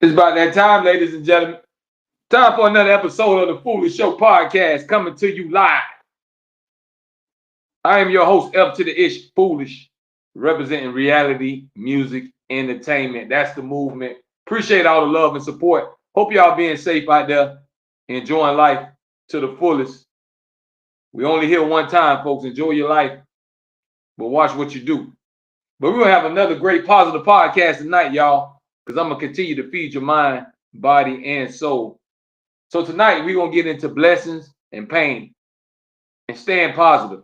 It's about that time, ladies and gentlemen. Time for another episode of the Foolish Show podcast coming to you live. I am your host, F to the Ish Foolish, representing reality, music, entertainment. That's the movement. Appreciate all the love and support. Hope y'all being safe out there, enjoying life to the fullest. We only here one time, folks. Enjoy your life, but watch what you do. But we're going to have another great positive podcast tonight, y'all, because I'm going to continue to feed your mind, body, and soul. So tonight, we're going to get into blessings and pain and staying positive.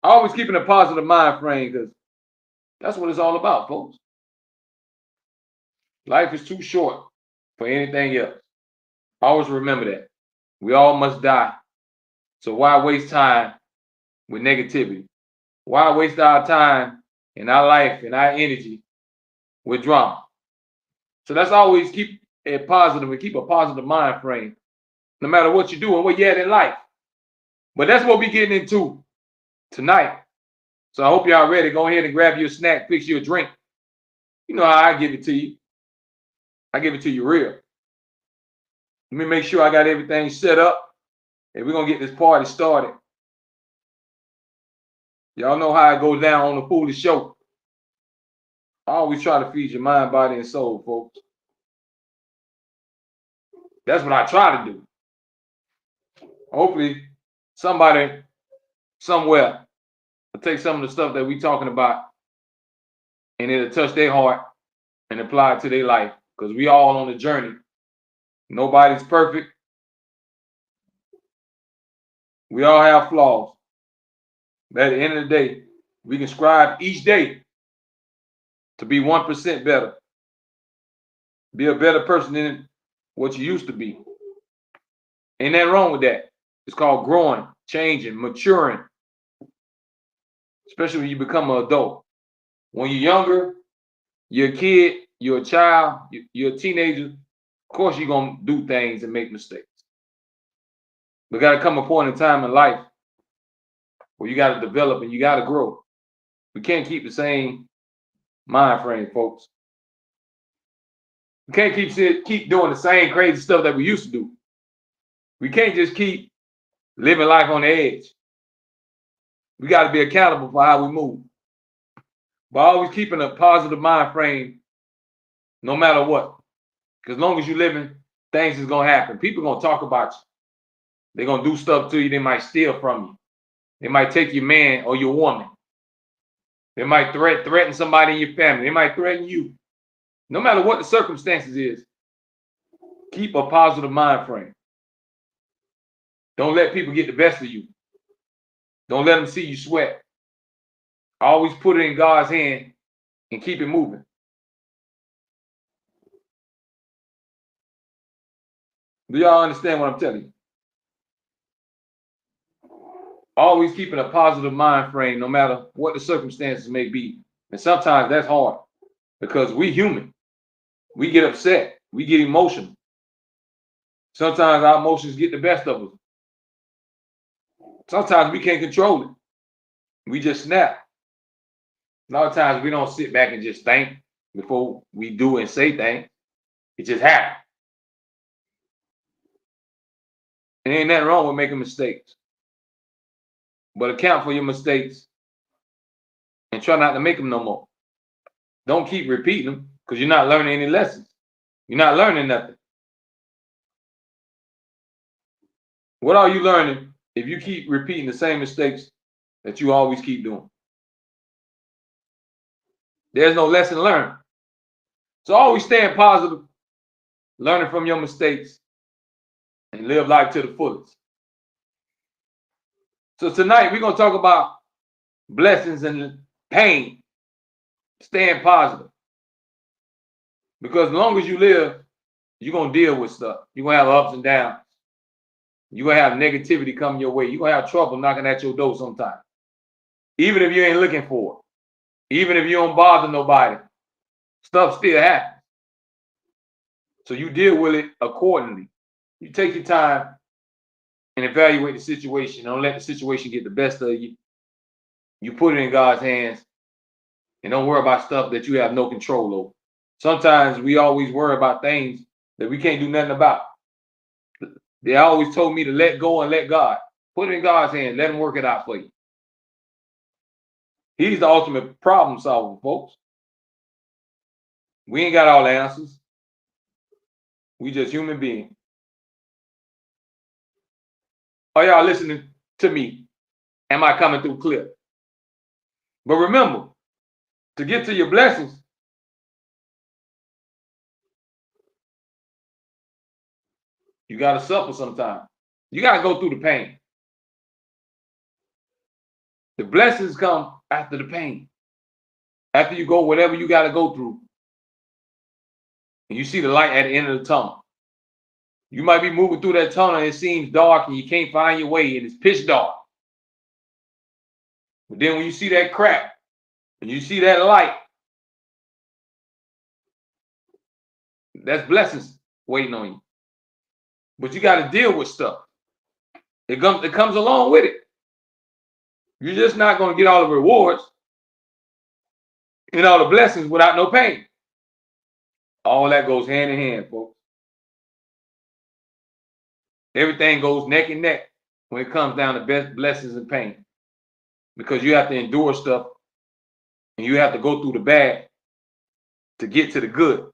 Always keeping a positive mind frame, because that's what it's all about, folks. Life is too short for anything else. Always remember that. We all must die. So why waste time with negativity? Why waste our time and our life and our energy with drama? So let's always keep it positive and keep a positive mind frame, no matter what you do and where you're at in life. But that's what we're getting into tonight. So I hope y'all ready. Go ahead and grab your snack, fix your drink. You know how I give it to you. I give it to you real. Let me make sure I got everything set up, and we're going to get this party started. Y'all know how it goes down on the Foolish Show. I always try to feed your mind, body, and soul, folks. That's what I try to do. Hopefully, somebody somewhere will take some of the stuff that we're talking about and it'll touch their heart and apply it to their life, because we all on a journey. Nobody's perfect. We all have flaws. But at the end of the day, we can strive each day to be 1% better. Be a better person than what you used to be. Ain't nothing wrong with that. It's called growing, changing, maturing. Especially when you become an adult. When you're younger, you're a kid, you're a child, you're a teenager, of course you're going to do things and make mistakes. But got to come a point in time in life where you got to develop and you got to grow. We can't keep the same mind frame, folks. We can't keep doing the same crazy stuff that we used to do. We can't just keep living life on the edge. We got to be accountable for how we move. But always keeping a positive mind frame no matter what. Because as long as you're living, things is going to happen. People are going to talk about you. They're going to do stuff to you. They might steal from you. They might take your man or your woman. They might threaten somebody in your family. They might threaten you. No matter what the circumstances is, keep a positive mind frame. Don't let people get the best of you. Don't let them see you sweat. Always put it in God's hand and keep it moving. Do y'all understand what I'm telling you? Always keeping a positive mind frame no matter what the circumstances may be. And sometimes that's hard because we human. We get upset. We get emotional. Sometimes our emotions get the best of us. Sometimes we can't control it. We just snap. A lot of times we don't sit back and just think before we do and say things. It just happens. And ain't nothing wrong with making mistakes. But account for your mistakes and try not to make them no more. Don't keep repeating them because you're not learning any lessons. You're not learning nothing. What are you learning if you keep repeating the same mistakes that you always keep doing? There's no lesson learned. So always staying positive, learning from your mistakes, and live life to the fullest. So tonight we're going to talk about blessings and pain, staying positive. Because as long as you live, you're going to deal with stuff. You're going to have ups and downs. You're going to have negativity come your way. You're going to have trouble knocking at your door sometimes. Even if you ain't looking for it. Even if you don't bother nobody. Stuff still happens. So you deal with it accordingly. You take your time and evaluate the situation. Don't let the situation get the best of you. You put it in God's hands and don't worry about stuff that you have no control over. Sometimes we always worry about things that we can't do nothing about. They always told me to let go and let God. Put it in God's hand. Let him work it out for you. He's the ultimate problem solver, folks. We ain't got all the answers. We just human beings. Are y'all listening to me? Am I coming through clear? But remember, to get to your blessings, you got to suffer sometimes. You got to go through the pain. The blessings come after the pain. After you go whatever you got to go through. And you see the light at the end of the tunnel. You might be moving through that tunnel and it seems dark and you can't find your way and it's pitch dark. But then when you see that crack and you see that light, that's blessings waiting on you. But you got to deal with stuff. It comes along with it. You're just not going to get all the rewards and all the blessings without no pain. All that goes hand in hand, folks. Everything goes neck and neck when it comes down to best blessings and pain. Because you have to endure stuff and you have to go through the bad to get to the good.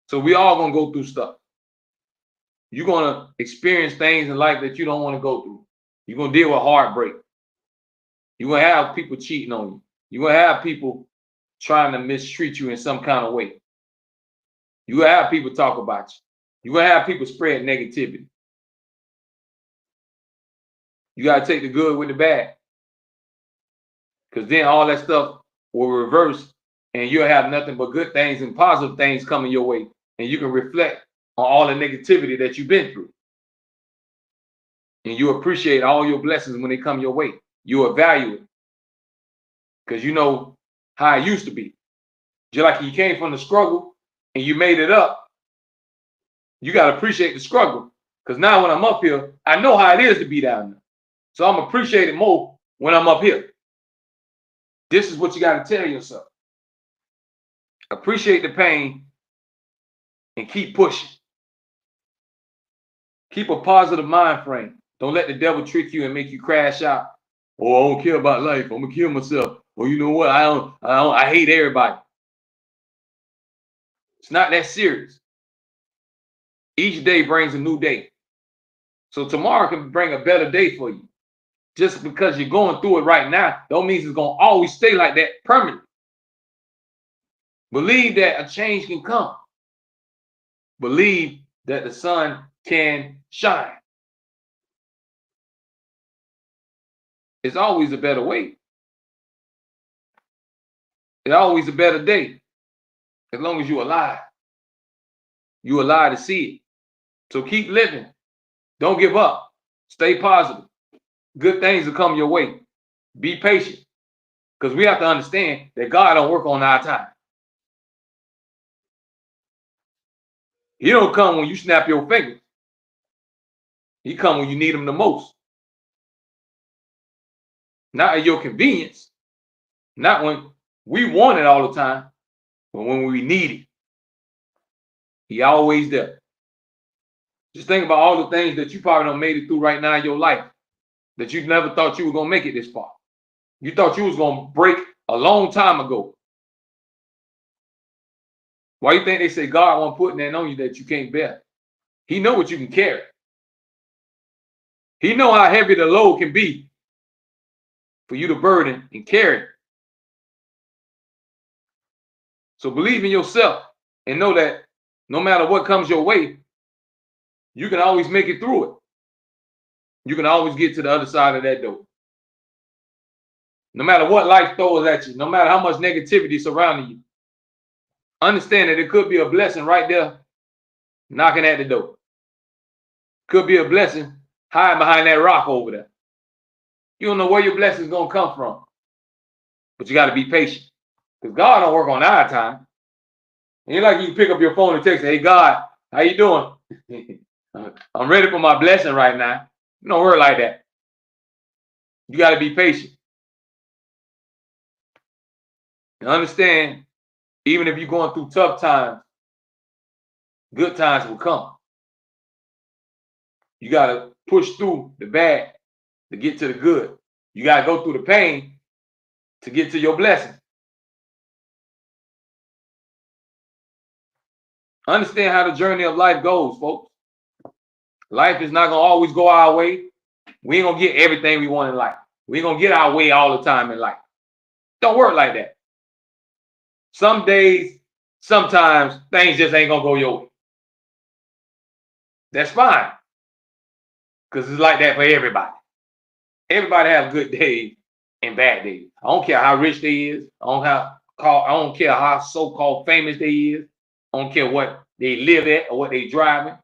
So we all going to go through stuff. You're going to experience things in life that you don't want to go through. You're going to deal with heartbreak. You're going to have people cheating on you. You're going to have people trying to mistreat you in some kind of way. You're going to have people talk about you. You're going to have people spread negativity. You got to take the good with the bad. Because then all that stuff will reverse and you'll have nothing but good things and positive things coming your way. And you can reflect on all the negativity that you've been through. And you appreciate all your blessings when they come your way. You evaluate it. Because you know how it used to be. Just like you came from the struggle and you made it up. You got to appreciate the struggle. Because now when I'm up here, I know how it is to be down there. So I'm appreciating more when I'm up here. This is what you got to tell yourself. Appreciate the pain and keep pushing. Keep a positive mind frame. Don't let the devil trick you and make you crash out. Oh, I don't care about life. I'm gonna kill myself. Or you know what? I hate everybody. It's not that serious. Each day brings a new day. So tomorrow can bring a better day for you. Just because you're going through it right now, don't mean it's gonna always stay like that permanently. Believe that a change can come. Believe that the sun can shine. It's always a better way. It's always a better day. As long as you're alive. You're alive to see it. So keep living. Don't give up. Stay positive. Good things will come your way. Be patient. Because we have to understand that God don't work on our time. He don't come when you snap your fingers. He come when you need him the most. Not at your convenience. Not when we want it all the time, but when we need it. He always there. Just think about all the things that you probably done made it through right now in your life that you never thought you were going to make it this far. You thought you was going to break a long time ago. Why you think they say God won't put that on you that you can't bear? He know what you can carry. He know how heavy the load can be for you to burden and carry. So believe in yourself and know that no matter what comes your way, you can always make it through it. You can always get to the other side of that door. No matter what life throws at you, no matter how much negativity surrounding you, understand that it could be a blessing right there knocking at the door. Could be a blessing hiding behind that rock over there. You don't know where your blessing is going to come from. But you got to be patient. Because God don't work on our time. It ain't like you pick up your phone and text, hey, God, how you doing? I'm ready for my blessing right now. You don't work like that. You got to be patient. And understand Even if you're going through tough times, good times will come. You got to push through the bad to get to the good. You got to go through the pain to get to your blessing. Understand how the journey of life goes, folks. Life is not going to always go our way. We ain't going to get everything we want in life. We ain't going to get our way all the time in life. Don't work like that. Some days, sometimes things just ain't going to go your way. That's fine. Because it's like that for everybody. Everybody have good days and bad days. I don't care how rich they is. I don't care how so-called famous they is. I don't care what they live at or what they driving.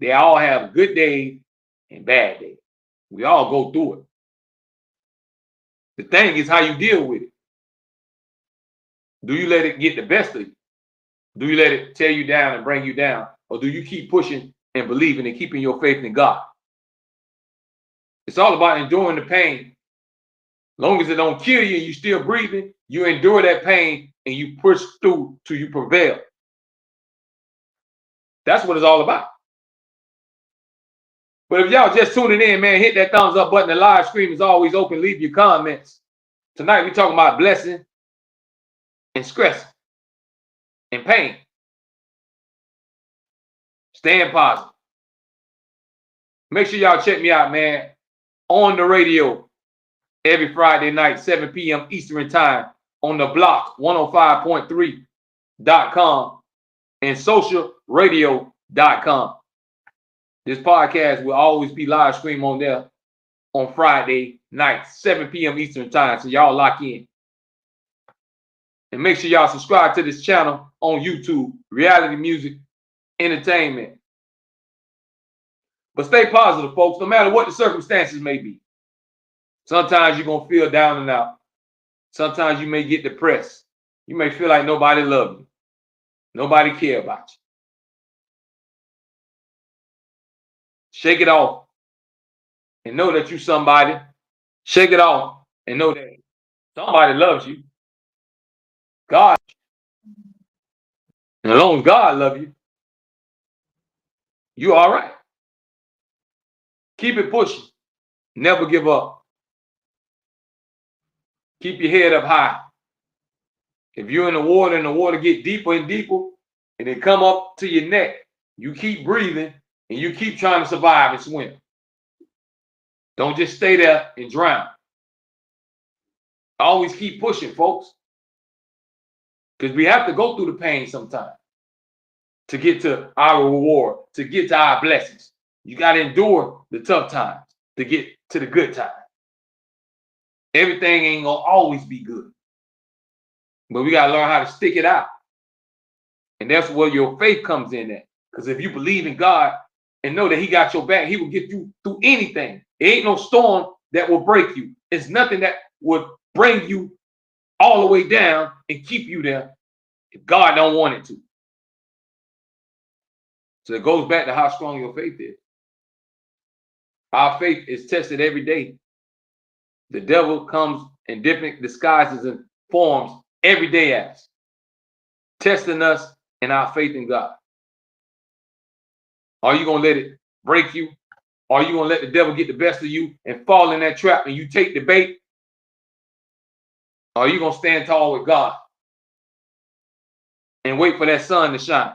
They all have good days and bad days. We all go through it. The thing is how you deal with it. Do you let it get the best of you? Do you let it tear you down and bring you down? Or do you keep pushing and believing and keeping your faith in God? It's all about enduring the pain. Long as it don't kill you and you still breathing, you endure that pain and you push through till you prevail. That's what it's all about. But if y'all just tuning in, man, hit that thumbs up button. The live stream is always open. Leave your comments. Tonight we're talking about blessing and stress and pain. Staying positive. Make sure y'all check me out, man, on the radio every Friday night, 7 p.m. Eastern time on the block 105.3.com and socialradio.com. This podcast will always be live stream on there on Friday night, 7 p.m. Eastern time. So y'all lock in. And make sure y'all subscribe to this channel on YouTube, Reality Music Entertainment. But stay positive, folks, no matter what the circumstances may be. Sometimes you're going to feel down and out. Sometimes you may get depressed. You may feel like nobody loves you. Nobody cares about you. Shake it off and know that you're somebody. Shake it off and know that somebody loves you. God. And as long as God loves you, you're all right. Keep it pushing. Never give up. Keep your head up high. If you're in the water and the water get deeper and deeper and it come up to your neck, you keep breathing and you keep trying to survive and swim. Don't just stay there and drown. Always keep pushing, folks. Because we have to go through the pain sometimes to get to our reward, to get to our blessings. You got to endure the tough times to get to the good times. Everything ain't going to always be good. But we got to learn how to stick it out. And that's where your faith comes in at. Because if you believe in God and know that he got your back, he will get you through anything. It ain't no storm that will break you. It's nothing that would bring you all the way down and keep you there if God don't want it to. So it goes back to how strong your faith is. Our faith is tested every day. The devil comes in different disguises and forms every day at us, testing us in our faith in God. Are you going to let it break you? Are you going to let the devil get the best of you and fall in that trap and you take the bait? Or are you going to stand tall with God and wait for that sun to shine?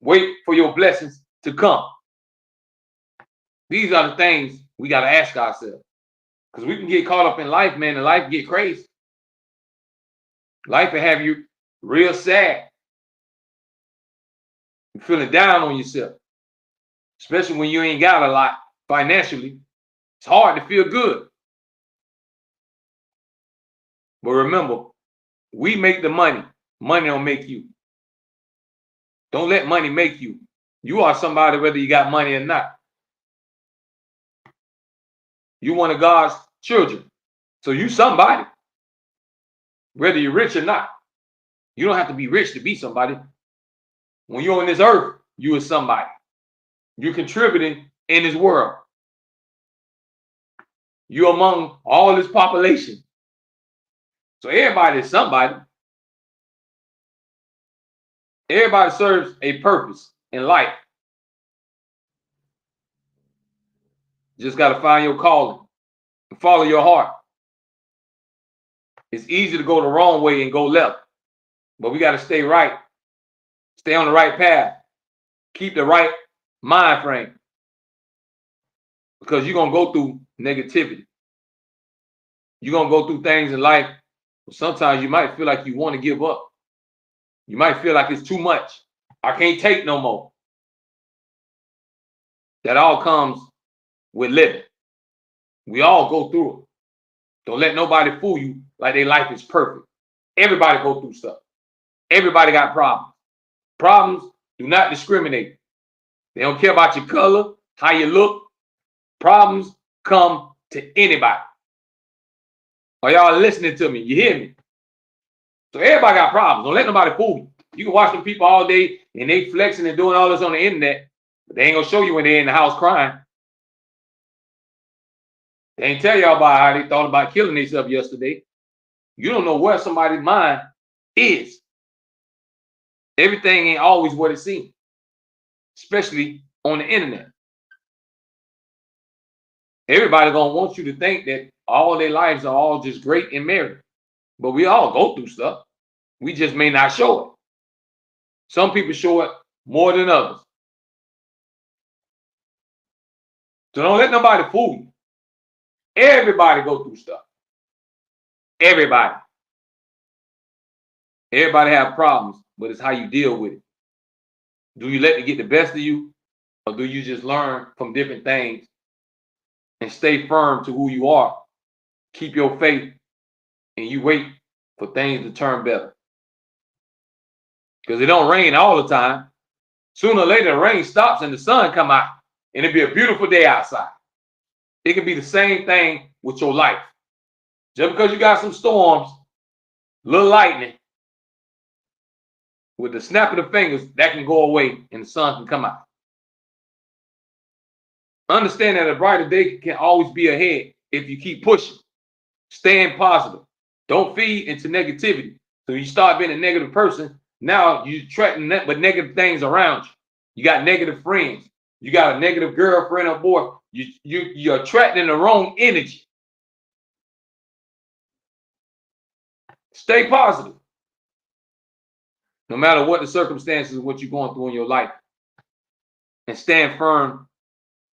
Wait for your blessings to come. These are the things we got to ask ourselves. Because we can get caught up in life, man, and life get crazy. Life will have you real sad. You're feeling down on yourself. Especially when you ain't got a lot financially. It's hard to feel good. But remember, we make the money. Money don't make you. Don't let money make you. You are somebody whether you got money or not. You one of God's children. So you somebody. Whether you're rich or not. You don't have to be rich to be somebody. When you're on this earth, you are somebody. You're contributing in this world. You're among all this population. So everybody is somebody. Everybody serves a purpose in life. Just got to find your calling and follow your heart. It's easy to go the wrong way and go left, but we got to stay right, stay on the right path, keep the right mind frame, because you're going to go through negativity. You're going to go through things in life. Sometimes you might feel like you want to give up. You might feel like it's too much. I can't take no more. That all comes with living. We all go through it. Don't let nobody fool you like their life is perfect. Everybody go through stuff. Everybody got problems. Problems do not discriminate. They don't care about your color, how you look. Problems come to anybody. Are y'all listening to me? You hear me? So everybody got problems. Don't let nobody fool you. You can watch them people all day and they flexing and doing all this on the internet, but they ain't gonna show you when they're in the house crying. They ain't tell y'all about how they thought about killing themselves yesterday. You don't know where somebody's mind is. Everything ain't always what it seems, especially on the internet. Everybody gonna want you to think that all their lives are all just great and merry, but we all go through stuff. We just may not show it. Some people show it more than others. So don't let nobody fool you. Everybody go through stuff. Everybody. Everybody have problems, but it's how you deal with it. Do you let it get the best of you, or do you just learn from different things and stay firm to who you are? Keep your faith and you wait for things to turn better. Because it don't rain all the time. Sooner or later, the rain stops and the sun come out, and it'll be a beautiful day outside. It can be the same thing with your life. Just because you got some storms, little lightning, with the snap of the fingers, that can go away and the sun can come out. Understand that a brighter day can always be ahead if you keep pushing, staying positive. Don't feed into negativity. So you start being a negative person, now you're attracting nothing but negative things around you. You got negative friends. You got a negative girlfriend or boy. You're attracting the wrong energy. Stay positive. No matter what the circumstances, what you're going through in your life. And stand firm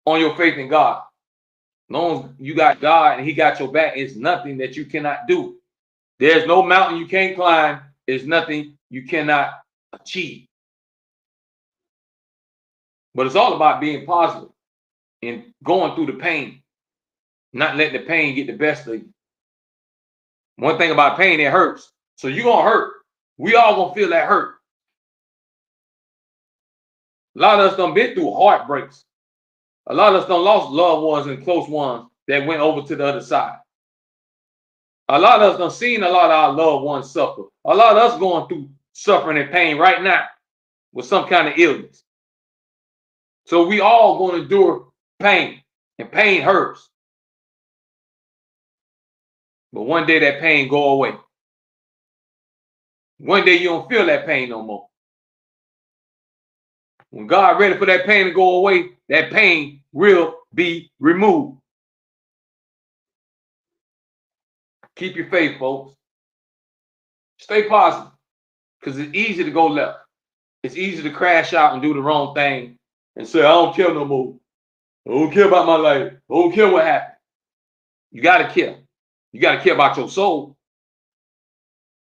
on your faith in God. As long as you got God and he got your back, it's nothing that you cannot do. There's no mountain you can't climb. There's nothing you cannot achieve. But it's all about being positive and going through the pain, not letting the pain get the best of you. One thing about pain, it hurts. So you're going to hurt. We all going to feel that hurt. A lot of us done been through heartbreaks. A lot of us done lost loved ones and close ones that went over to the other side. A lot of us done seen a lot of our loved ones suffer. A lot of us going through suffering and pain right now with some kind of illness. So we all going to endure pain, and pain hurts. But one day that pain go away. One day you don't feel that pain no more. When God ready for that pain to go away, that pain will be removed. Keep your faith, folks. Stay positive, because it's easy to go left. It's easy to crash out and do the wrong thing and say, I don't care no more. I don't care about my life. I don't care what happened. You got to care. You got to care about your soul.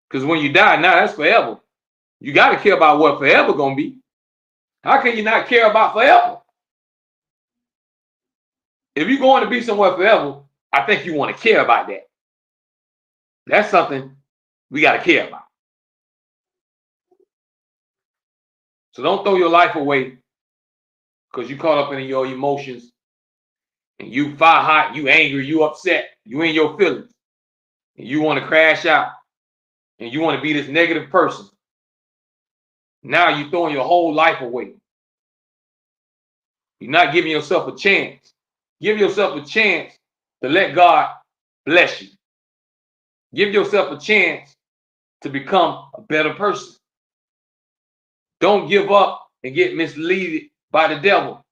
Because when you die, now that's forever. You got to care about what forever going to be. How can you not care about forever? If you're going to be somewhere forever, I think you want to care about that. That's something we got to care about. So don't throw your life away because you caught up in your emotions and you fire hot, you angry, you upset, you in your feelings, and you want to crash out and you want to be this negative person. Now you're throwing your whole life away. You're not giving yourself a chance. Give yourself a chance to let God bless you. Give yourself a chance to become a better person. Don't give up and get misled by the devil,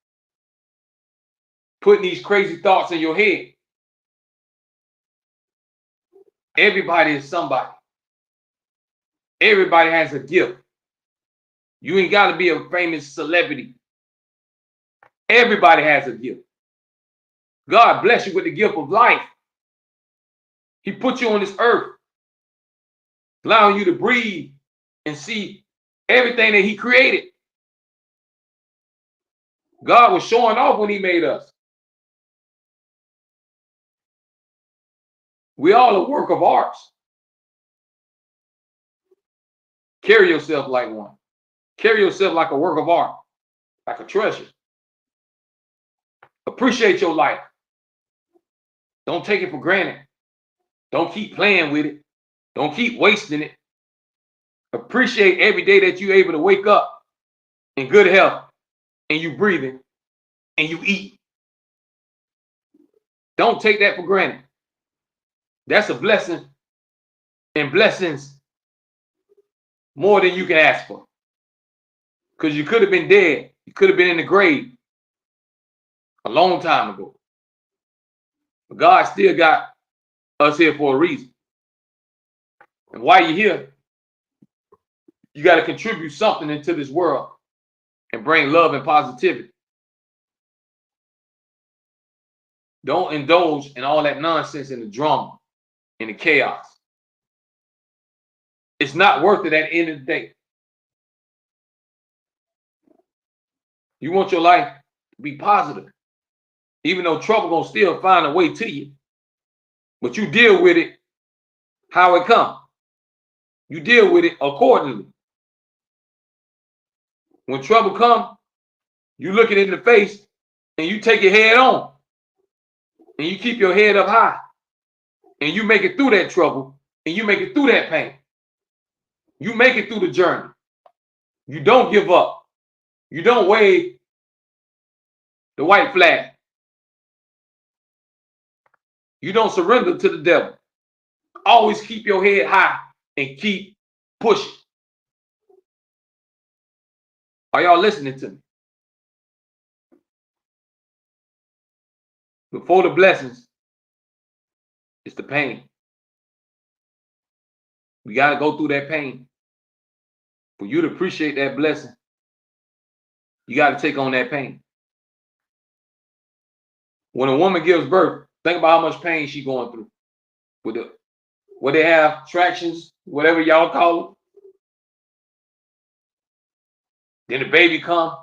putting these crazy thoughts in your head. Everybody is somebody. Everybody has a gift. You ain't got to be a famous celebrity. Everybody has a gift. God bless you with the gift of life. He put you on this earth, allowing you to breathe and see everything that he created. God was showing off when he made us. We all a work of art. Carry yourself like one. Carry yourself like a work of art, like a treasure. Appreciate your life. Don't take it for granted. Don't keep playing with it. Don't keep wasting it. Appreciate every day that you're able to wake up in good health and you breathing and you eat. Don't take that for granted. That's a blessing, and blessings more than you can ask for. Because you could have been dead. You could have been in the grave a long time ago. But God still got us here for a reason. And while you're here, you got to contribute something into this world and bring love and positivity. Don't indulge in all that nonsense and the drama and the chaos. It's not worth it at the end of the day. You want your life to be positive, even though trouble gonna still find a way to you. But you deal with it how it comes. You deal with it accordingly. When trouble comes, you look it in the face and you take it head on. And you keep your head up high. And you make it through that trouble. And you make it through that pain. You make it through the journey. You don't give up. You don't wave the white flag. You don't surrender to the devil. Always keep your head high and keep pushing. Are y'all listening to me? Before the blessings, it's the pain. We got to go through that pain. For you to appreciate that blessing, you got to take on that pain. When a woman gives birth, think about how much pain she's going through. With the, what they have, tractions, whatever y'all call them. Then the baby come.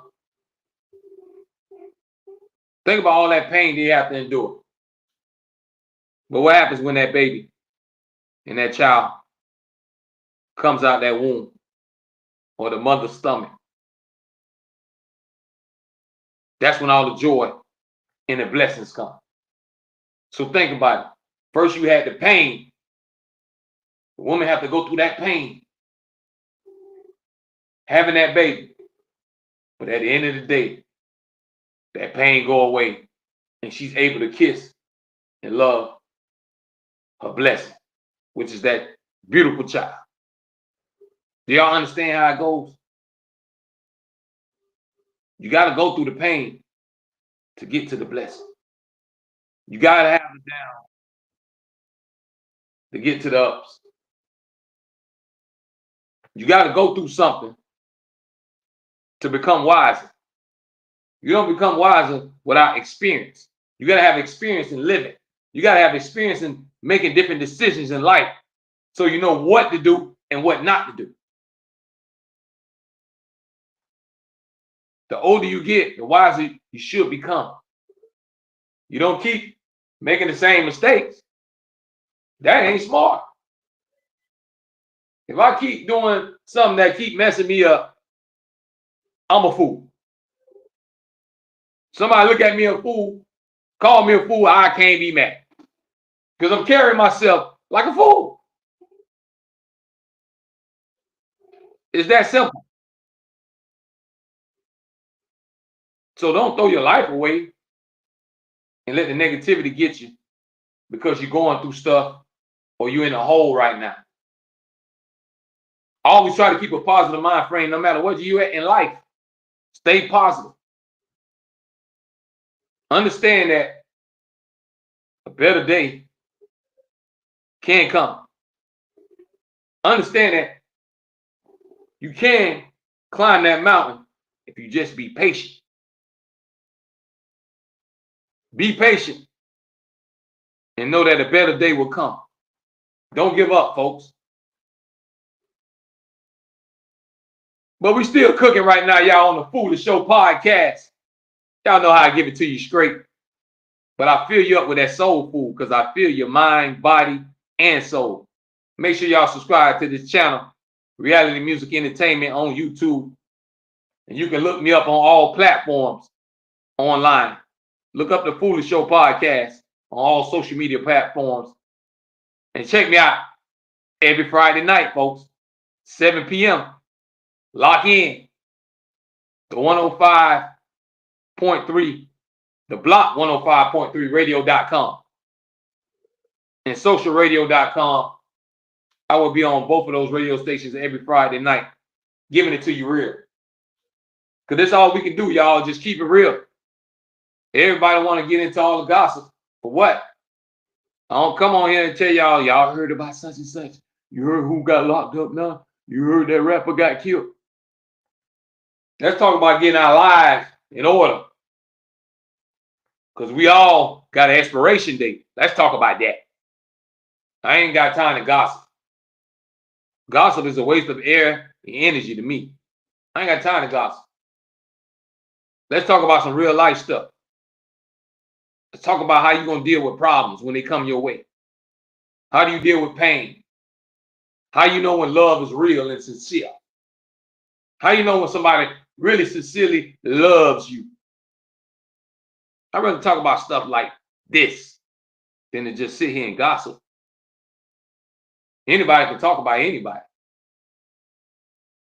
Think about all that pain they have to endure. But what happens when that baby and that child comes out that womb or the mother's stomach? That's when all the joy and the blessings come. So think about it. First you had the pain. The woman have to go through that pain, having that baby. But at the end of the day, that pain go away and she's able to kiss and love her blessing, which is that beautiful child. Do y'all understand how it goes? You got to go through the pain to get to the blessing. You got to have the down to get to the ups. You got to go through something to become wiser. You don't become wiser without experience. You got to have experience in living. You got to have experience in making different decisions in life so you know what to do and what not to do. The older you get, the wiser you should become. You don't keep making the same mistakes. That ain't smart. If I keep doing something that keep messing me up, I'm a fool. Somebody look at me a fool, call me a fool, I can't be mad. Because I'm carrying myself like a fool. It's that simple. So don't throw your life away and let the negativity get you because you're going through stuff or you're in a hole right now. Always try to keep a positive mind frame no matter what you're at in life. Stay positive. Understand that a better day can come. Understand that you can climb that mountain if you just be patient. Be patient and know that a better day will come. Don't give up, folks. But we still cooking right now, y'all, on the Foolish Show podcast. Y'all know how I give it to you straight. But I fill you up with that soul food because I feel your mind, body, and soul. Make sure y'all subscribe to this channel, Reality Music Entertainment on YouTube. And you can look me up on all platforms online. Look up the Foolish Show podcast on all social media platforms. And check me out every Friday night, folks, 7 p.m. Lock in. The 105.3, the block 105.3 radio.com and socialradio.com. I will be on both of those radio stations every Friday night, giving it to you real. Because that's all we can do, y'all. Just keep it real. Everybody want to get into all the gossip. For what? I don't come on here and tell y'all heard about such and such. You heard who got locked up now? You heard that rapper got killed. Let's talk about getting our lives in order. Because we all got an expiration date. Let's talk about that. I ain't got time to gossip. Gossip is a waste of air and energy to me. I ain't got time to gossip. Let's talk about some real life stuff. Let's talk about how you're going to deal with problems when they come your way. How do you deal with pain? How you know when love is real and sincere? How you know when somebody really sincerely loves you? I'd rather talk about stuff like this than to just sit here and gossip. Anybody can talk about anybody.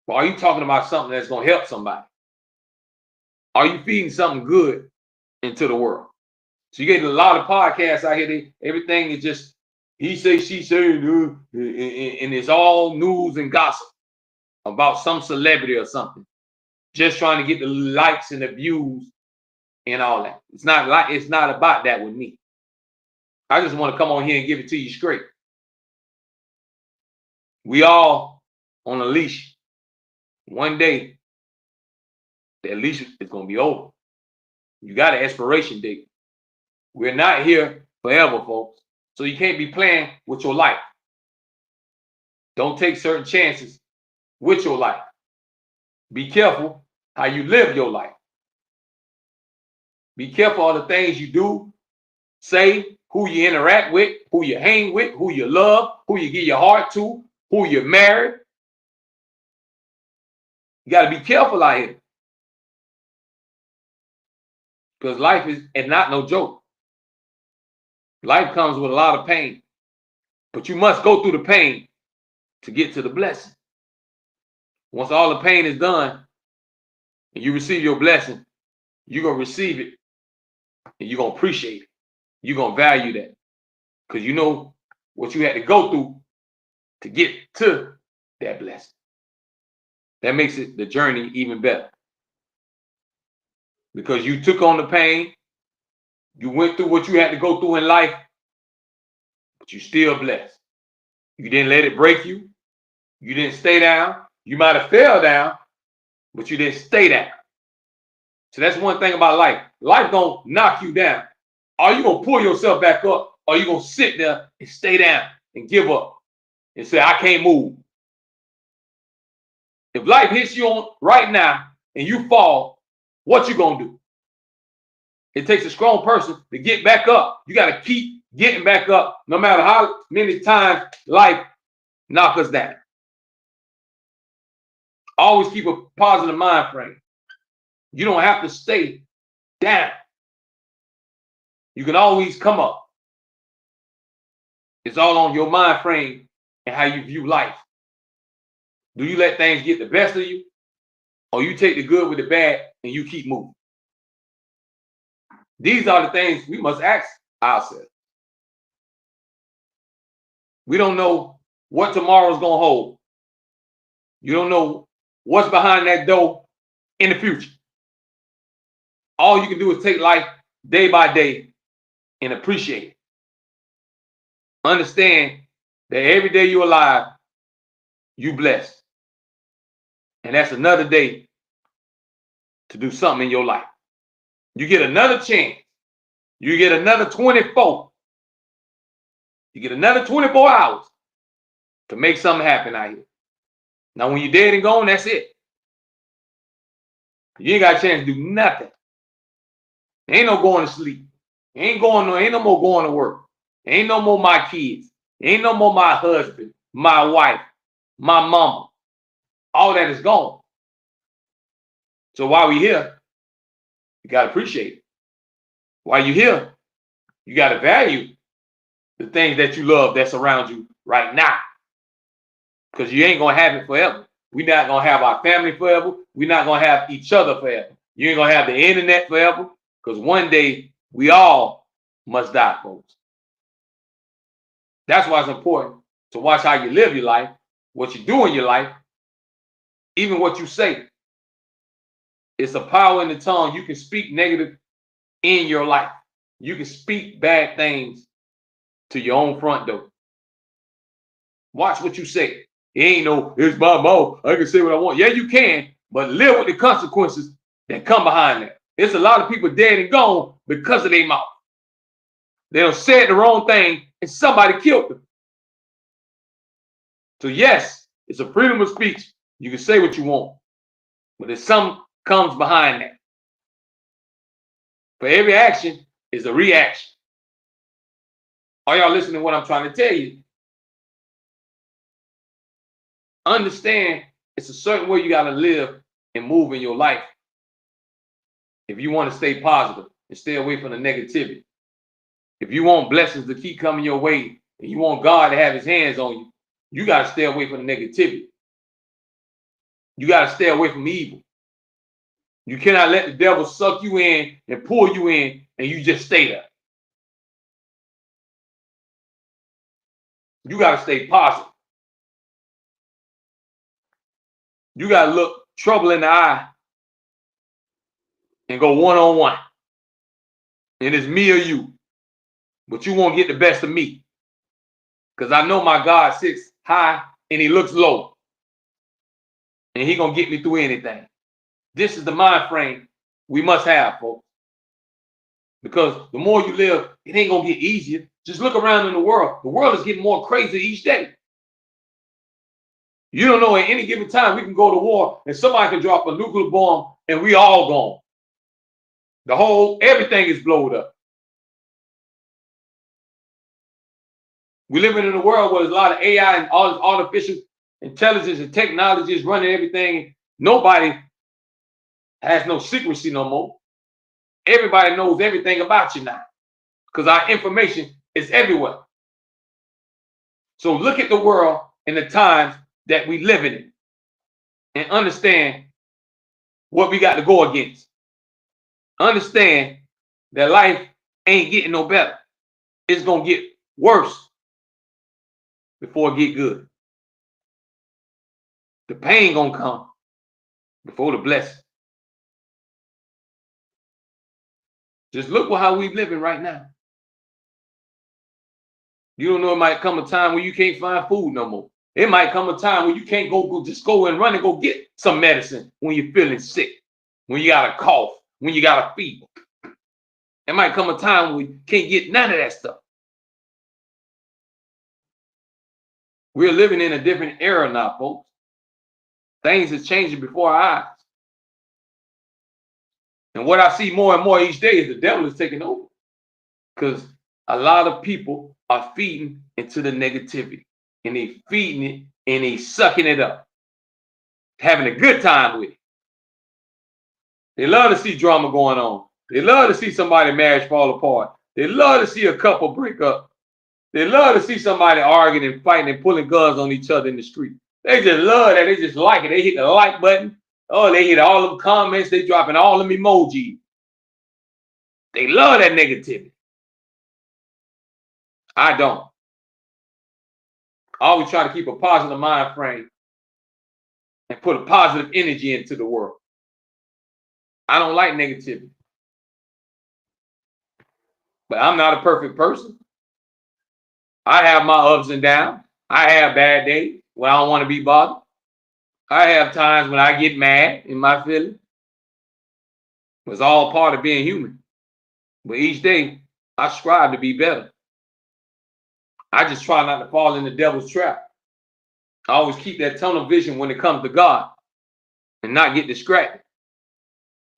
But are you talking about something that's going to help somebody? Are you feeding something good into the world? So you get a lot of podcasts out here. Everything is just he say, she say, and it's all news and gossip about some celebrity or something. Just trying to get the likes and the views and all that. It's not about that with me. I just want to come on here and give it to you straight. We all on a leash. One day, that leash is going to be over. You got an expiration date. We're not here forever, folks. So you can't be playing with your life. Don't take certain chances with your life. Be careful how you live your life. Be careful of the things you do, say, who you interact with, who you hang with, who you love, who you give your heart to, who you're married. You got to be careful out here. Because life is not no joke. Life comes with a lot of pain. But you must go through the pain to get to the blessing. Once all the pain is done and you receive your blessing, you're going to receive it and you're going to appreciate it. You're going to value that because you know what you had to go through to get to that blessing. That makes it the journey even better because you took on the pain. You went through what you had to go through in life, but you're still blessed. You didn't let it break you. You didn't stay down. You might have fell down, but you didn't stay down. So that's one thing about life. Life gonna knock you down. Are you gonna pull yourself back up? Or are you gonna sit there and stay down and give up and say, I can't move? If life hits you on right now and you fall, what you gonna do? It takes a strong person to get back up. You gotta keep getting back up no matter how many times life knock us down. Always keep a positive mind frame. You don't have to stay down. You can always come up. It's all on your mind frame and how you view life. Do you let things get the best of you? Or you take the good with the bad and you keep moving? These are the things we must ask ourselves. We don't know what tomorrow's going to hold. You don't know what's behind that door in the future. All you can do is take life day by day and appreciate it. Understand that every day you're alive, you blessed. And that's another day to do something in your life. You get another chance. You get another 24. You get another 24 hours to make something happen out here. Now, when you're dead and gone, that's it. You ain't got a chance to do nothing. Ain't no going to sleep. Ain't no more going to work. Ain't no more my kids. Ain't no more my husband, my wife, my mama. All that is gone. So while we here, you got to appreciate it. While you here, you got to value the things that you love that's around you right now. Because you ain't going to have it forever. We're not going to have our family forever. We're not going to have each other forever. You ain't going to have the internet forever. Because one day, we all must die, folks. That's why it's important to watch how you live your life, what you do in your life, even what you say. It's a power in the tongue. You can speak negative in your life. You can speak bad things to your own front door. Watch what you say. It ain't no, it's my mouth. I can say what I want. Yeah, you can, but live with the consequences that come behind that. It's a lot of people dead and gone because of their mouth. They done said the wrong thing and somebody killed them. So yes, it's a freedom of speech. You can say what you want, but there's some comes behind that. For every action is a reaction. Are y'all listening to what I'm trying to tell you? Understand it's a certain way you got to live and move in your life if you want to stay positive and stay away from the negativity. If you want blessings to keep coming your way and you want God to have his hands on you, you got to stay away from the negativity. You got to stay away from evil. You cannot let the devil suck you in and pull you in and you just stay there. You got to stay positive. You got to look trouble in the eye and go one-on-one. And it's me or you. But you won't get the best of me. Because I know my God sits high and he looks low. And he going to get me through anything. This is the mind frame we must have, folks. Because the more you live, it ain't going to get easier. Just look around in the world. The world is getting more crazy each day. You don't know at any given time we can go to war and somebody can drop a nuclear bomb and we all gone. Everything is blown up. We're living in a world where there's a lot of AI and all this artificial intelligence and technology is running everything. Nobody has no secrecy no more. Everybody knows everything about you now because our information is everywhere. So look at the world and the times that we live in it and understand what we got to go against. Understand that life ain't getting no better. It's going to get worse before it get good. The pain going to come before the blessing. Just look at how we living right now. You don't know, it might come a time where you can't find food no more. It might come a time where you can't just go and run and go get some medicine when you're feeling sick, when you got a cough, when you got a fever. It might come a time where you can't get none of that stuff. We're living in a different era now, folks. Things are changing before our eyes. And what I see more and more each day is the devil is taking over. Because a lot of people are feeding into the negativity. And they feeding it and they sucking it up. Having a good time with it. They love to see drama going on. They love to see somebody's marriage fall apart. They love to see a couple break up. They love to see somebody arguing and fighting and pulling guns on each other in the street. They just love that. They just like it. They hit the like button. Oh, they hit all them comments. They dropping all them emojis. They love that negativity. I don't. I always try to keep a positive mind frame and put a positive energy into the world. I don't like negativity. But I'm not a perfect person. I have my ups and downs. I have bad days when I don't want to be bothered. I have times when I get mad in my feelings. It's all part of being human. But each day, I strive to be better. I just try not to fall in the devil's trap. I always keep that tunnel vision when it comes to God and not get distracted.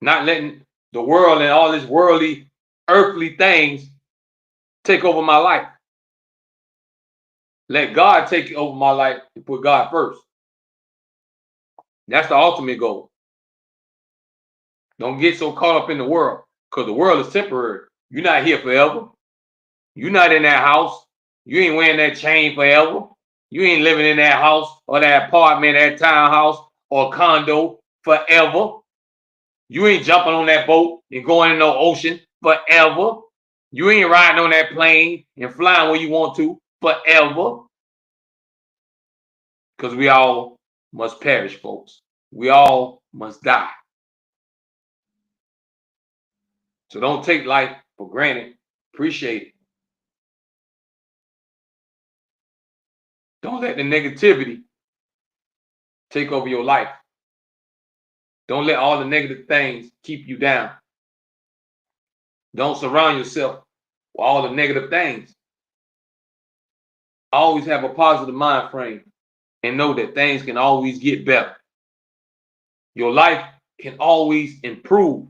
Not letting the world and all these worldly, earthly things take over my life. Let God take over my life and put God first. That's the ultimate goal. Don't get so caught up in the world, because the world is temporary. You're not here forever. You're not in that house. You ain't wearing that chain forever. You ain't living in that house or that apartment, that townhouse or condo forever. You ain't jumping on that boat and going in the ocean forever. You ain't riding on that plane and flying where you want to forever. Because we all must perish, folks. We all must die. So don't take life for granted. Appreciate it. Don't let the negativity take over your life. Don't let all the negative things keep you down. Don't surround yourself with all the negative things. Always have a positive mind frame and know that things can always get better. Your life can always improve.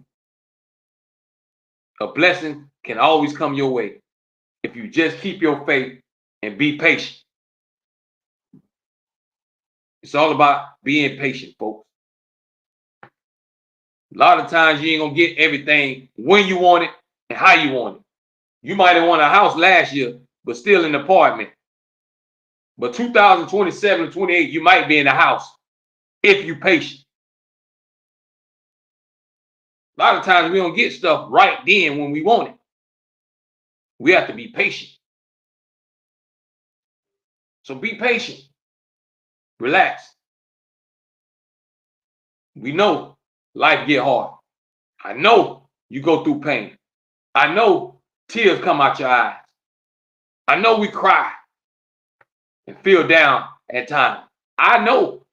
A blessing can always come your way if you just keep your faith and be patient. It's all about being patient, folks. A lot of times you ain't gonna get everything when you want it and how you want it. You might have won a house last year, but still in an apartment. But 2027, 28, you might be in a house if you're patient. A lot of times we don't get stuff right then when we want it. We have to be patient. So be patient. Relax. We know life get hard. I know you go through pain. I know tears come out your eyes. I know we cry and feel down at times. I know.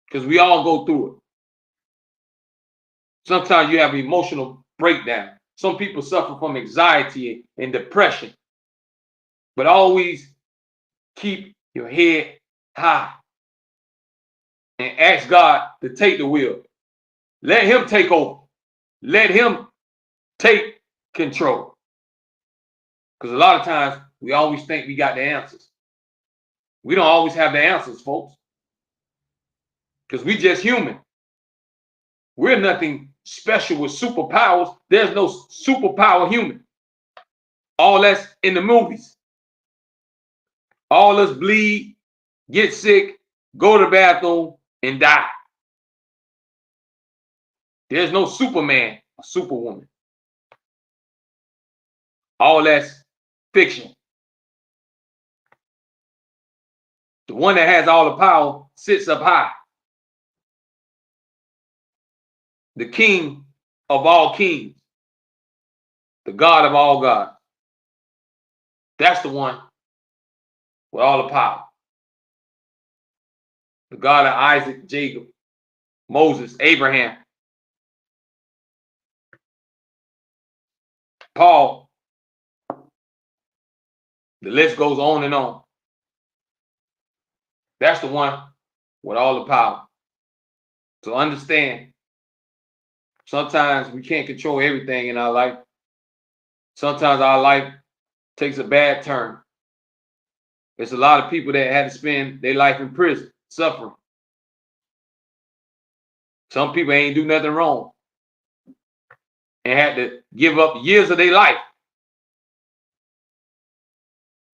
Because we all go through it. Sometimes you have emotional breakdown. Some people suffer from anxiety and depression. But always keep your head high and ask God to take the wheel. Let him take over. Let him take control. Because a lot of times we always think we got the answers. We don't always have the answers, folks. Because we just human. We're nothing special with superpowers. There's no superpower human. All that's in the movies. All us bleed, get sick, go to the bathroom, and die. There's no Superman or Superwoman. All that's fiction. The one that has all the power sits up high. The King of all kings. The God of all gods. That's the one with all the power. The God of Isaac, Jacob, Moses, Abraham, Paul. The list goes on and on. That's the one with all the power. So understand, sometimes we can't control everything in our life. Sometimes our life takes a bad turn. There's a lot of people that had to spend their life in prison, suffering. Some people ain't do nothing wrong and had to give up years of their life.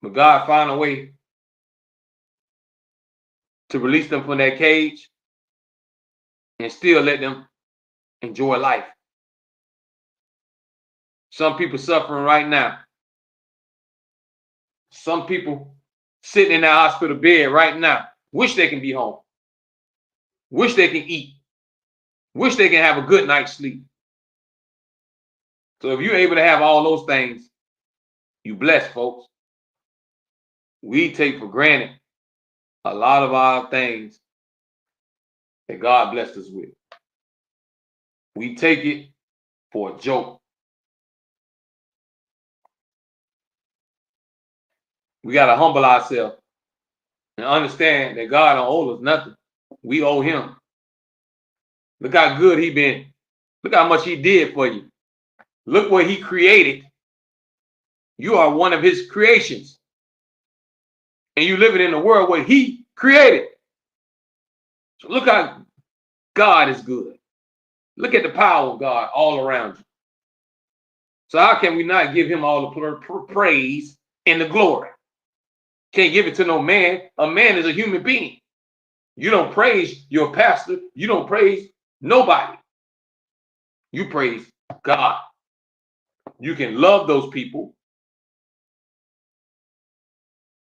But God found a way to release them from that cage and still let them enjoy life. Some people suffering right now. Some people sitting in that hospital bed right now, wish they can be home, wish they can eat, wish they can have a good night's sleep. So if you're able to have all those things, you blessed, folks. We take for granted a lot of our things that God blessed us with. We take it for a joke. We got to humble ourselves and understand that God don't owe us nothing. We owe him. Look how good he been. Look how much he did for you. Look what he created. You are one of his creations. And you living in a world where he created. So look how God is good. Look at the power of God all around you. So how can we not give him all the praise and the glory? Can't give it to no man. A man is a human being. You don't praise your pastor. You don't praise nobody. You praise God. You can love those people,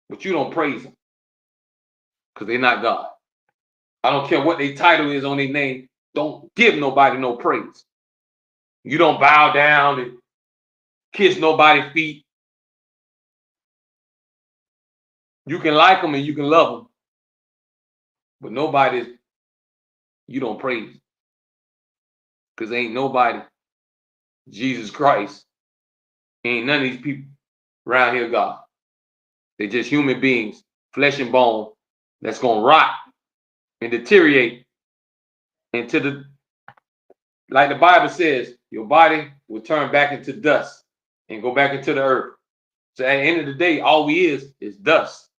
but you don't praise them because they're not God. I don't care what their title is on their name. Don't give nobody no praise. You don't bow down and kiss nobody's feet. You can like them and you can love them, but you don't praise because ain't nobody Jesus Christ. Ain't none of these people around here God. They're just human beings, flesh and bone, that's going to rot and deteriorate into like the Bible says, your body will turn back into dust and go back into the earth. So at the end of the day, all we is dust.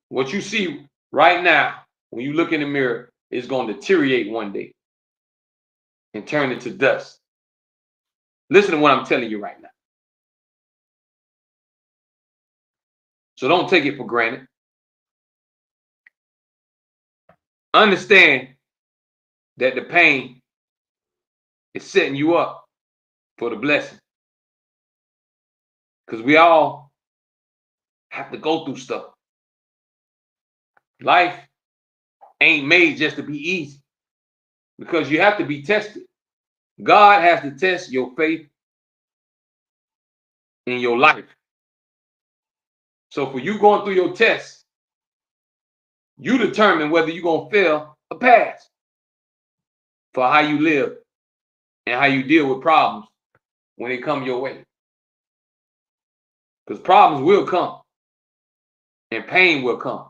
What you see right now, when you look in the mirror, is going to deteriorate one day and turn into dust. Listen to what I'm telling you right now. So don't take it for granted. Understand that the pain is setting you up for the blessing. Because we all have to go through stuff. Life ain't made just to be easy because you have to be tested. God has to test your faith in your life. So for you going through your tests, you determine whether you're going to fail or pass for how you live and how you deal with problems when they come your way. Because problems will come and pain will come.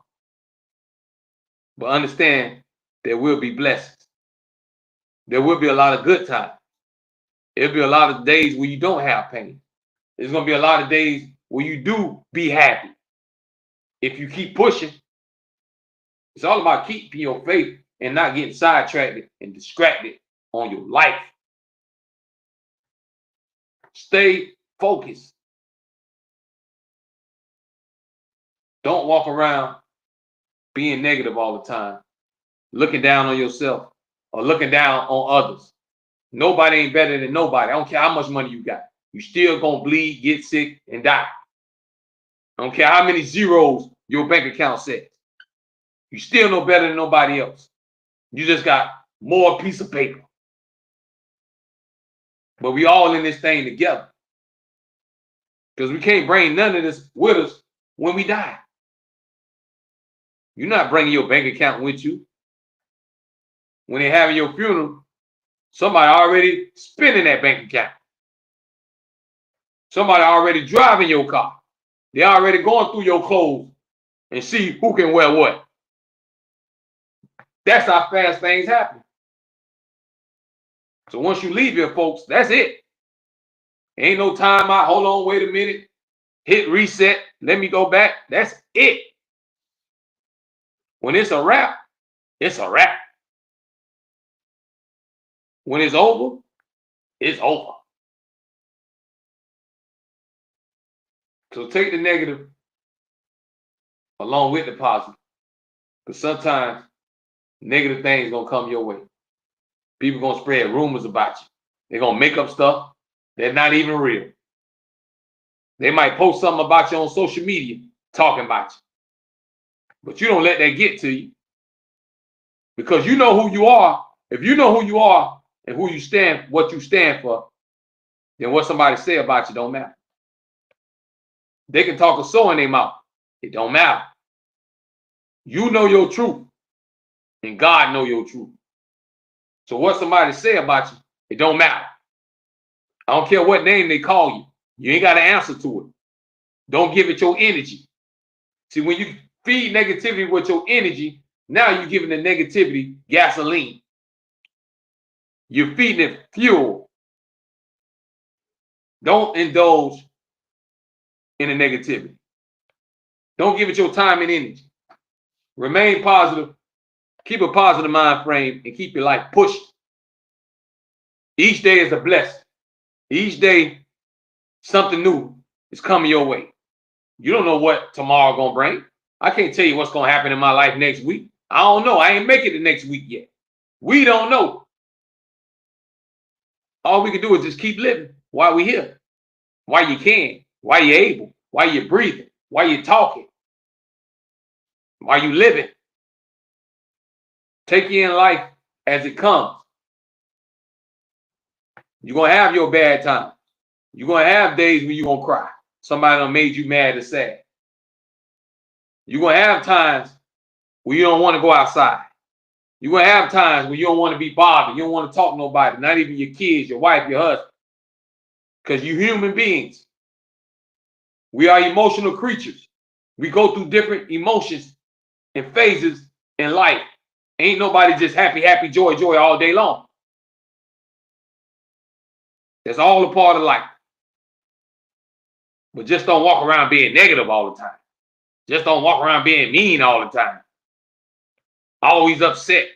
But understand there will be blessings. There will be a lot of good times. There'll be a lot of days where you don't have pain. There's going to be a lot of days where you do be happy. If you keep pushing, it's all about keeping your faith and not getting sidetracked and distracted on your life. Stay focused. Don't walk around being negative all the time, looking down on yourself or looking down on others. Nobody ain't better than nobody. I don't care how much money you got. You still gonna bleed, get sick, and die. I don't care how many zeros your bank account says. You still no better than nobody else. You just got more piece of paper. But we all in this thing together. Because we can't bring none of this with us when we die. You're not bringing your bank account with you. When they're having your funeral, somebody already spending that bank account. Somebody already driving your car. They already going through your clothes and see who can wear what. That's how fast things happen. So once you leave here, folks, that's it. Ain't no time out. Hold on, wait a minute. Hit reset. Let me go back. That's it. When it's a wrap, it's a wrap. When it's over, it's over. So take the negative along with the positive. Because sometimes negative things gonna come your way. People gonna spread rumors about you. They're gonna make up stuff that's not even real. They might post something about you on social media talking about you. But you don't let that get to you because you know who you are. If you know who you are and who you stand, what you stand for, then what somebody say about you don't matter. They can talk a soul in their mouth. It don't matter. You know your truth, and God know your truth. So what somebody say about you, it don't matter. I don't care what name they call you. You ain't got to answer to it. Don't give it your energy. See, when you feed negativity with your energy, now you're giving the negativity gasoline. You're feeding it fuel. Don't indulge in the negativity. Don't give it your time and energy. Remain positive. Keep a positive mind frame and keep your life pushing. Each day is a blessing. Each day, something new is coming your way. You don't know what tomorrow gonna bring. I can't tell you what's gonna happen in my life next week. I don't know. I ain't making it next week yet. We don't know. All we can do is just keep living while we're here, while you can, while you're able, while you're breathing, while you're talking, while you're living. Take in life as it comes. You're gonna have your bad times. You're gonna have days when you're gonna cry. Somebody done made you mad or sad. You're gonna have times where you don't want to go outside. You're gonna have times when you don't want to be bothered. You don't want to talk to nobody, not even your kids, your wife, your husband. Because you're human beings. We are emotional creatures. We go through different emotions and phases in life. Ain't nobody just happy, happy, joy, joy all day long. That's all a part of life. But just don't walk around being negative all the time. Just don't walk around being mean all the time. Always upset.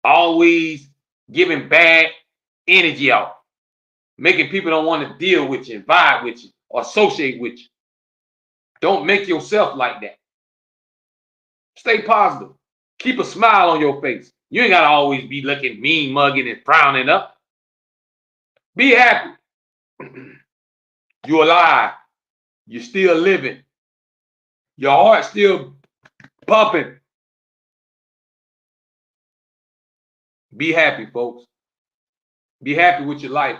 Always giving bad energy out. Making people don't want to deal with you, vibe with you, or associate with you. Don't make yourself like that. Stay positive. Keep a smile on your face. You ain't got to always be looking mean, mugging, and frowning up. Be happy. You're alive. You're still living. Your heart's still pumping. Be happy, folks. Be happy with your life.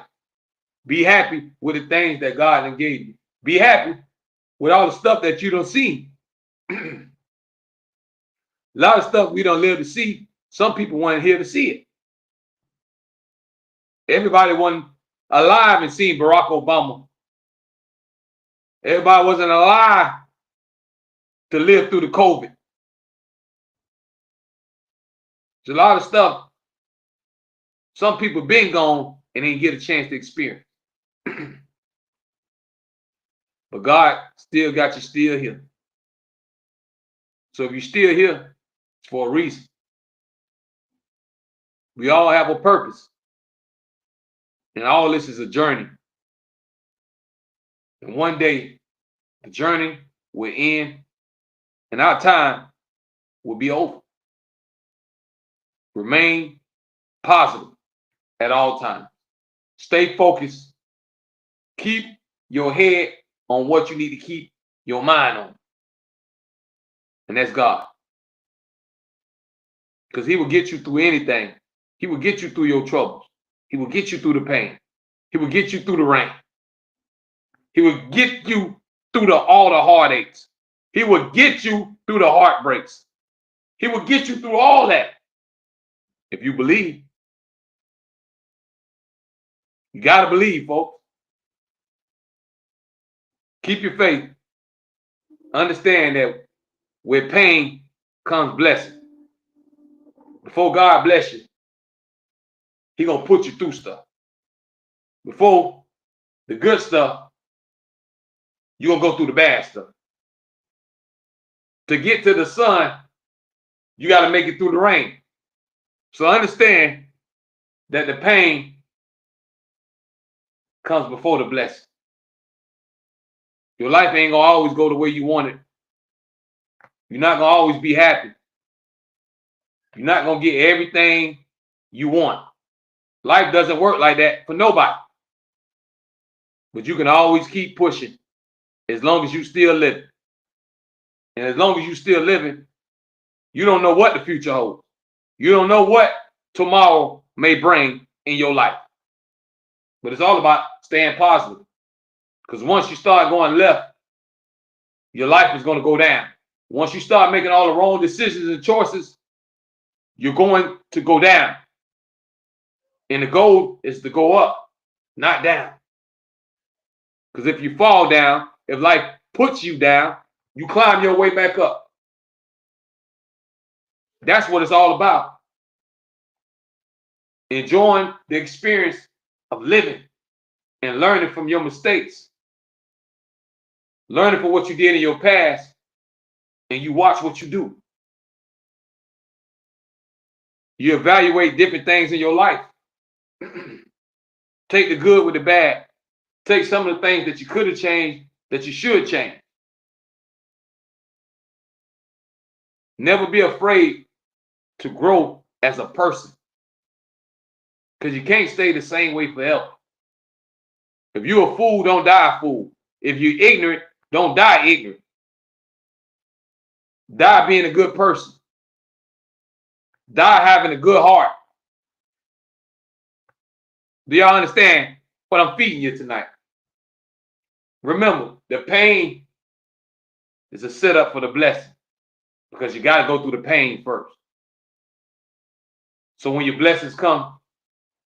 Be happy with the things that God done gave you. Be happy with all the stuff that you don't see. A lot of stuff we don't live to see. Some people weren't here to see it. Everybody wasn't alive and seen Barack Obama. Everybody wasn't alive to live through the COVID. There's a lot of stuff some people been gone and didn't get a chance to experience. But God still got you still here. So if you're still here, it's for a reason. We all have a purpose. And all this is a journey. And one day, the journey will end and our time will be over. Remain positive at all times. Stay focused. Keep your head on what you need to keep your mind on. And that's God. Because He will get you through anything. He will get you through your troubles. He will get you through the pain. He will get you through the rain. He will get you through all the heartaches. He will get you through the heartbreaks. He will get you through all that. If you believe. You got to believe, folks. Keep your faith. Understand that with pain comes blessing. Before God bless you, He gonna put you through stuff. Before the good stuff, you're gonna go through the bad stuff. To get to the sun, you got to make it through the rain. So understand that the pain comes before the blessing. Your life ain't gonna always go the way you want it. You're not gonna always be happy. You're not gonna get everything you want. Life doesn't work like that for nobody. But you can always keep pushing as long as you still living. And as long as you still living, You don't know what the future holds. You don't know what tomorrow may bring in your life. But it's all about staying positive. Because once you start going left, your life is going to go down. Once you start making all the wrong decisions and choices, you're going to go down. And the goal is to go up, not down. Because if you fall down, if life puts you down, you climb your way back up. That's what it's all about. Enjoying the experience of living and learning from your mistakes. Learning from what you did in your past, and you watch what you do. You evaluate different things in your life. Take the good with the bad. Take some of the things that you could have changed that you should change. Never be afraid to grow as a person, because you can't stay the same way forever. If you're a fool, don't die a fool. If you're ignorant, don't die ignorant. Die being a good person. Die having a good heart. Do y'all understand what I'm feeding you tonight? Remember, the pain is a setup for the blessing, because you got to go through the pain first. So when your blessings come,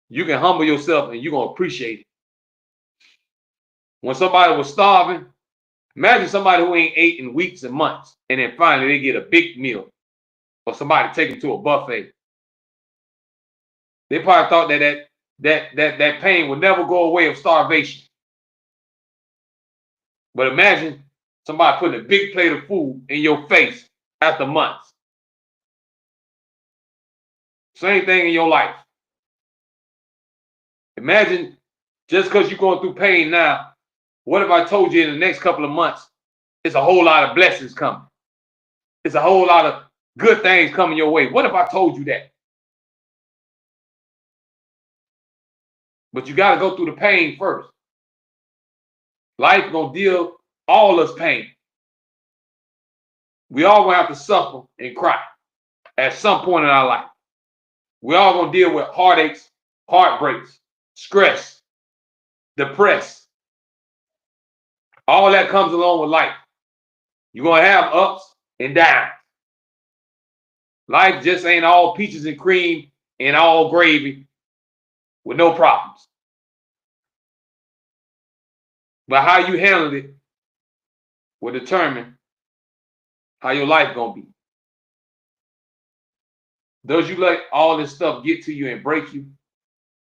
you can humble yourself and you're going to appreciate it. When somebody was starving, imagine somebody who ain't ate in weeks and months, and then finally they get a big meal, or somebody take them to a buffet. They probably thought that pain would never go away of starvation. But imagine somebody putting a big plate of food in your face after months. Same thing in your life. Imagine just because you're going through pain now, what if I told you in the next couple of months, it's a whole lot of blessings coming. It's a whole lot of good things coming your way. What if I told you that? But you got to go through the pain first. Life gonna deal all us pain. We all gonna have to suffer and cry at some point in our life. We all gonna deal with heartaches, heartbreaks, stress, depressed. All that comes along with life. You're gonna have ups and downs. Life just ain't all peaches and cream and all gravy with no problems. But how you handle it will determine how your life gonna be. Does you let all this stuff get to you and break you?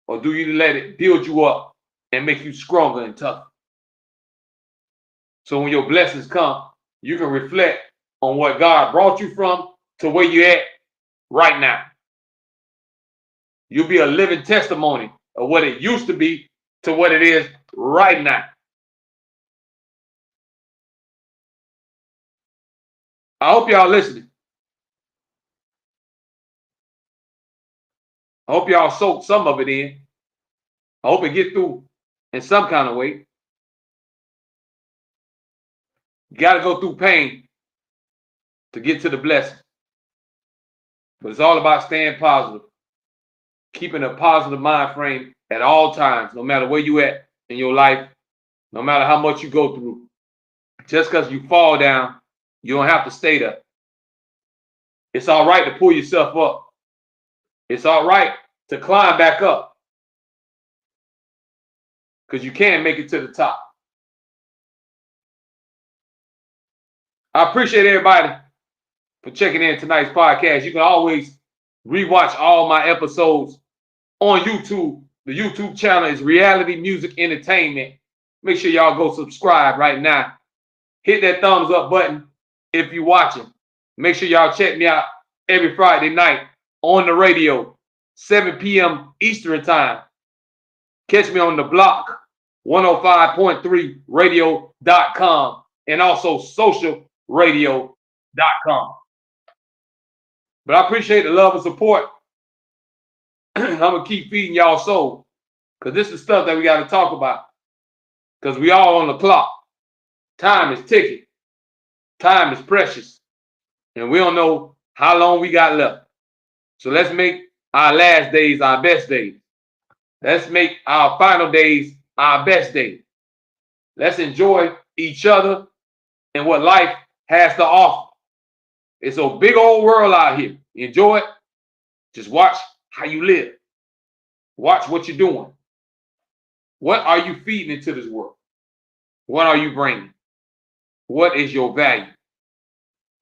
Or do you let it build you up and make you stronger and tougher? So when your blessings come, you can reflect on what God brought you from to where you're at right now. You'll be a living testimony of what it used to be to what it is right now. I hope y'all listening. I hope y'all soak some of it in. I hope it get through in some kind of way. You got to go through pain to get to the blessing. But it's all about staying positive, keeping a positive mind frame at all times, no matter where you at in your life, no matter how much you go through. Just because you fall down, you don't have to stay there. It's all right to pull yourself up. It's all right to climb back up, because you can make it to the top. I appreciate everybody for checking in tonight's podcast. You can always rewatch all my episodes on YouTube. The YouTube channel is Reality Music Entertainment. Make sure y'all go subscribe right now. Hit that thumbs up button if you're watching. Make sure y'all check me out every Friday night on the radio, 7 p.m. Eastern time. Catch me on the block, 105.3 radio.com, and also socialradio.com. But I appreciate the love and support. I'm going to keep feeding y'all soul, because this is stuff that we got to talk about, because we all on the clock. Time is ticking. Time is precious. And we don't know how long we got left. So let's make our last days our best days. Let's make our final days our best days. Let's enjoy each other and what life has to offer. It's a big old world out here. Enjoy it. Just watch how you live. Watch what you're doing. What are you feeding into this world? What are you bringing? What is your value?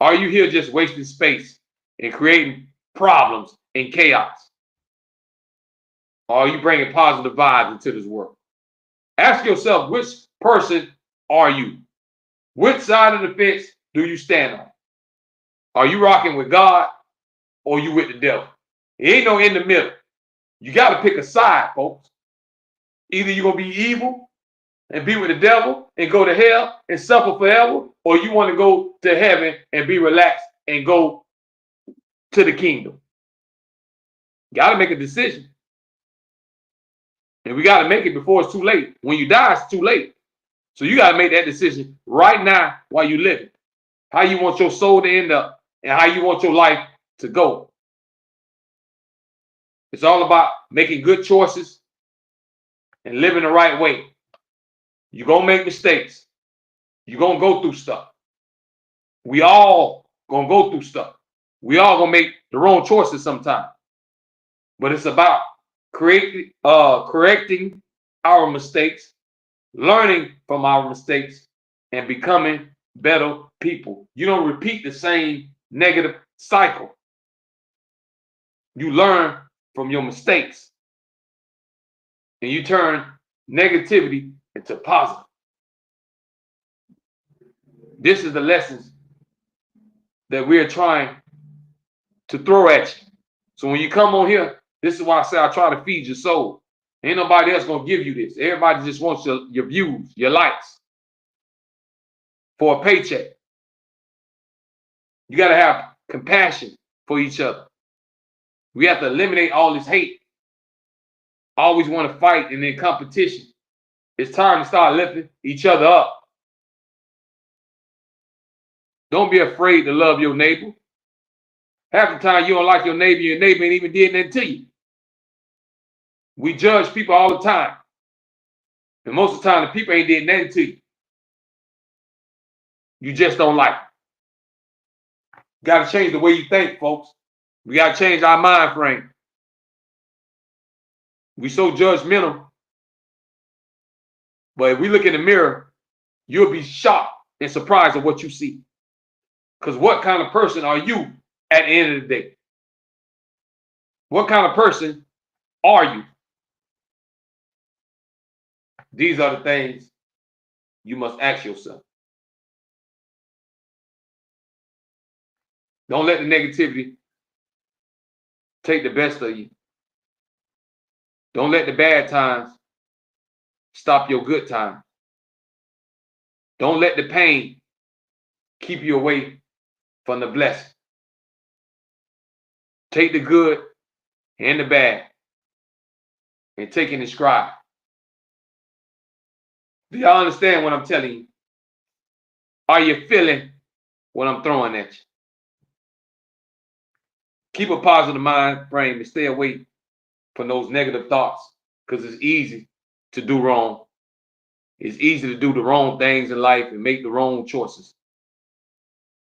Are you here just wasting space and creating problems and chaos? Or are you bringing positive vibes into this world? Ask yourself, which person are you? Which side of the fence do you stand on? Are you rocking with God or you with the devil? It ain't no in the middle. You got to pick a side, folks. Either you're going to be evil and be with the devil and go to hell and suffer forever, or you want to go to heaven and be relaxed and go to the kingdom. Got to make a decision. And we got to make it before it's too late. When you die, it's too late. So you got to make that decision right now while you're living. How you want your soul to end up and how you want your life to go. It's all about making good choices and living the right way. You're going to make mistakes. You're going to go through stuff. We all going to go through stuff. We all going to make the wrong choices sometimes. But it's about correcting our mistakes, learning from our mistakes, and becoming better people. You don't repeat the same negative cycle. You learn from your mistakes and you turn negativity into positive. This is the lessons that we're trying to throw at you. So when you come on here, this is why I say I try to feed your soul. Ain't nobody else gonna give you this. Everybody just wants your views, your likes for a paycheck. You gotta have compassion for each other. We have to eliminate all this hate. Always want to fight and in competition. It's time to start lifting each other up. Don't be afraid to love your neighbor. Half the time you don't like your neighbor ain't even did nothing to you. We judge people all the time. And most of the time the people ain't did nothing to you. You just don't like them. Got to change the way you think, folks. We got to change our mind frame. We so judgmental. But if we look in the mirror, you'll be shocked and surprised at what you see. Because what kind of person are you at the end of the day? What kind of person are you? These are the things you must ask yourself. Don't let the negativity take the best of you. Don't let the bad times stop your good time. Don't let the pain keep you away from the blessing. Take the good and the bad and take it in stride. Do y'all understand what I'm telling you? Are you feeling what I'm throwing at you? Keep a positive mind frame and stay away from those negative thoughts, because it's easy to do wrong. It's easy to do the wrong things in life and make the wrong choices.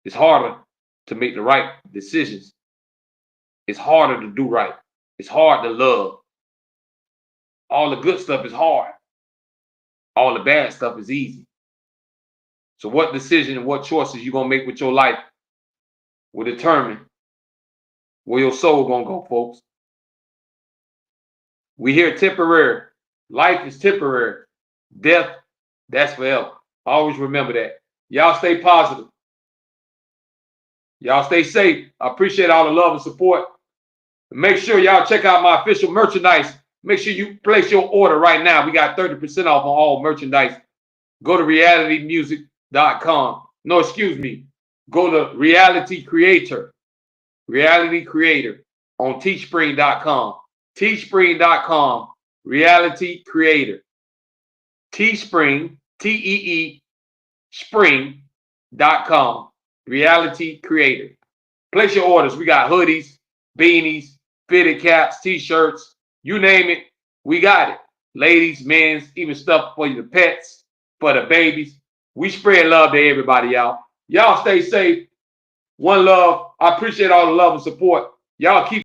It's harder to make the right decisions. It's harder to do right. It's hard to love. All the good stuff is hard. All the bad stuff is easy. So what decision and what choices you're going to make with your life will determine where your soul going to go, folks. We here temporary. Life is temporary. Death, that's forever. Always remember that. Y'all stay positive. Y'all stay safe. I appreciate all the love and support. Make sure y'all check out my official merchandise. Make sure you place your order right now. We got 30% off on all merchandise. Go to realitymusic.com. No, excuse me. Go to Reality Creator on teespring.com. Teespring.com, Reality Creator. Teespring, Tee spring.com, Reality Creator. Place your orders. We got hoodies, beanies, fitted caps, t-shirts, you name it, we got it. Ladies, men's, even stuff for the pets, for the babies. We spread love to everybody, y'all. Y'all stay safe. One love. I appreciate all the love and support. Y'all keep